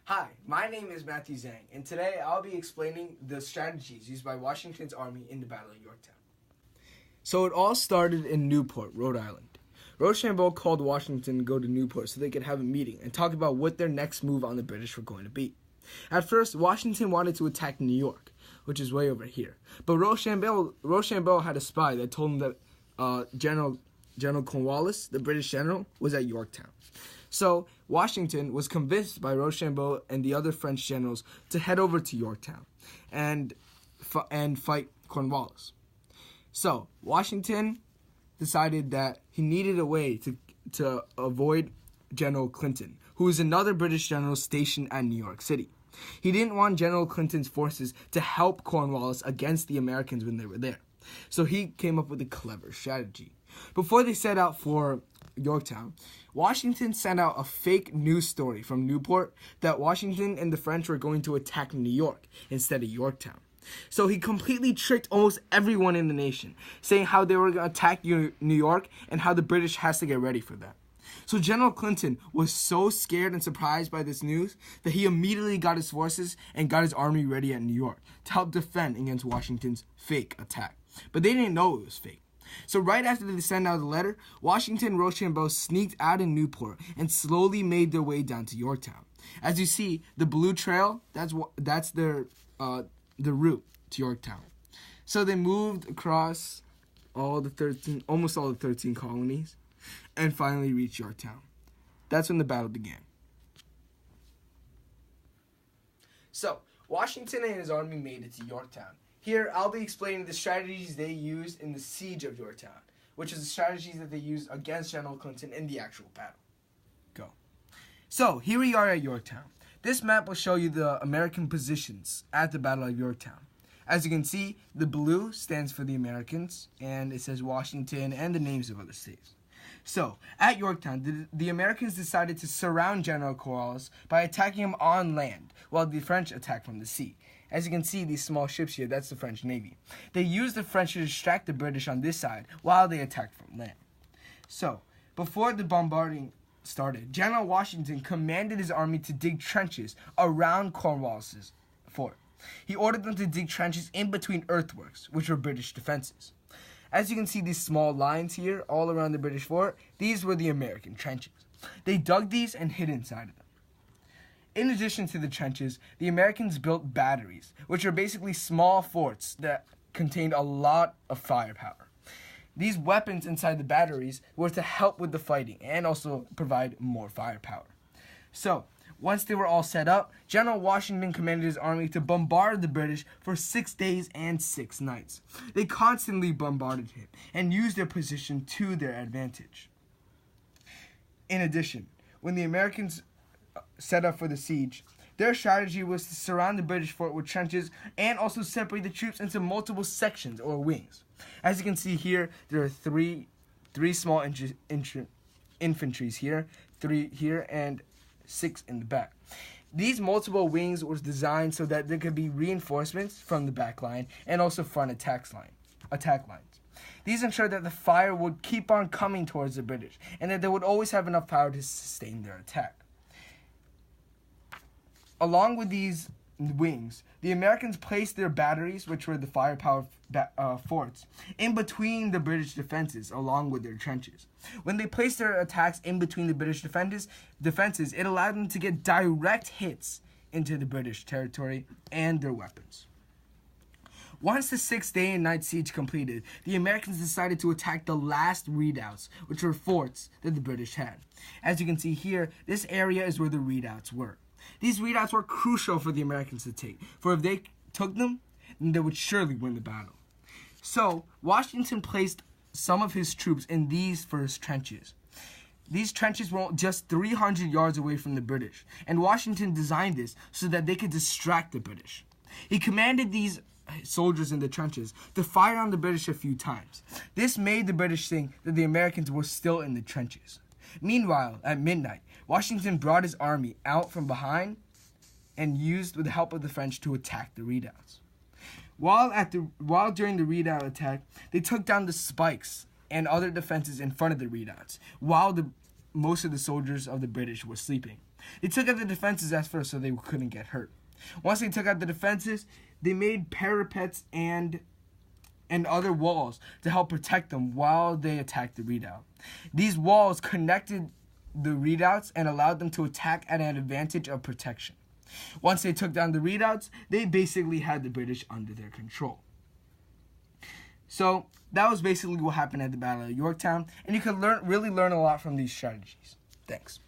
Hi, my name is Matthew Zhang, and today I'll be explaining the strategies used by Washington's army in the Battle of Yorktown. So it all started in Newport, Rhode Island. Rochambeau called Washington to go to Newport so they could have a meeting and talk about what their next move on the British were going to be. At first, Washington wanted to attack New York, which is way over here. But Rochambeau had a spy that told him that General Cornwallis, the British general, was at Yorktown. So Washington was convinced by Rochambeau and the other French generals to head over to Yorktown and fight Cornwallis. So Washington decided that he needed a way to avoid General Clinton, who is another British general stationed at New York City. He didn't want General Clinton's forces to help Cornwallis against the Americans when they were there. So he came up with a clever strategy. Before they set out for Yorktown, Washington sent out a fake news story from Newport that Washington and the French were going to attack New York instead of Yorktown. So he completely tricked almost everyone in the nation, saying how they were going to attack New York and how the British has to get ready for that. So General Clinton was so scared and surprised by this news that he immediately got his forces and got his army ready at New York to help defend against Washington's fake attack. But they didn't know it was fake. So right after they sent out the letter, Washington and Rochambeau sneaked out in Newport and slowly made their way down to Yorktown. As you see, the blue trail, that's their the route to Yorktown. So they moved across almost all the 13 colonies, and finally reached Yorktown. That's when the battle began. So Washington and his army made it to Yorktown. Here, I'll be explaining the strategies they used in the siege of Yorktown, which is the strategies that they used against General Clinton in the actual battle. Go. So, here we are at Yorktown. This map will show you the American positions at the Battle of Yorktown. As you can see, the blue stands for the Americans, and it says Washington and the names of other states. So, at Yorktown, the Americans decided to surround General Cornwallis by attacking him on land, while the French attacked from the sea. As you can see, these small ships here, that's the French Navy. They used the French to distract the British on this side while they attacked from land. So, before the bombarding started, General Washington commanded his army to dig trenches around Cornwallis's fort. He ordered them to dig trenches in between earthworks, which were British defenses. As you can see, these small lines here all around the British fort, these were the American trenches. They dug these and hid inside of them. In addition to the trenches, the Americans built batteries, which are basically small forts that contained a lot of firepower. These weapons inside the batteries were to help with the fighting and also provide more firepower. So, once they were all set up, General Washington commanded his army to bombard the British for 6 days and 6 nights. They constantly bombarded him and used their position to their advantage. In addition, when the Americans set up for the siege, their strategy was to surround the British fort with trenches and also separate the troops into multiple sections or wings. As you can see here, there are three small infantries here, 3 here, and 6 in the back. These multiple wings were designed so that there could be reinforcements from the back line and also front attack lines. These ensured that the fire would keep on coming towards the British and that they would always have enough power to sustain their attack. Along with these wings, the Americans placed their batteries, which were the firepower forts, in between the British defenses, along with their trenches. When they placed their attacks in between the British defenses, it allowed them to get direct hits into the British territory and their weapons. Once the 6-day and night siege completed, the Americans decided to attack the last redoubts, which were forts that the British had. As you can see here, this area is where the redoubts were. These redoubts were crucial for the Americans to take, for if they took them, then they would surely win the battle. So, Washington placed some of his troops in these first trenches. These trenches were just 300 yards away from the British, and Washington designed this so that they could distract the British. He commanded these soldiers in the trenches to fire on the British a few times. This made the British think that the Americans were still in the trenches. Meanwhile, at midnight, Washington brought his army out from behind and used with the help of the French to attack the redoubts. While during the redoubt attack, they took down the spikes and other defenses in front of the redoubts, while most of the soldiers of the British were sleeping. They took out the defenses at first so they couldn't get hurt. Once they took out the defenses, they made parapets and other walls to help protect them while they attacked the redoubt. These walls connected the redoubts and allowed them to attack at an advantage of protection. Once they took down the redoubts, they basically had the British under their control. So that was basically what happened at the Battle of Yorktown, and you can really learn a lot from these strategies. Thanks.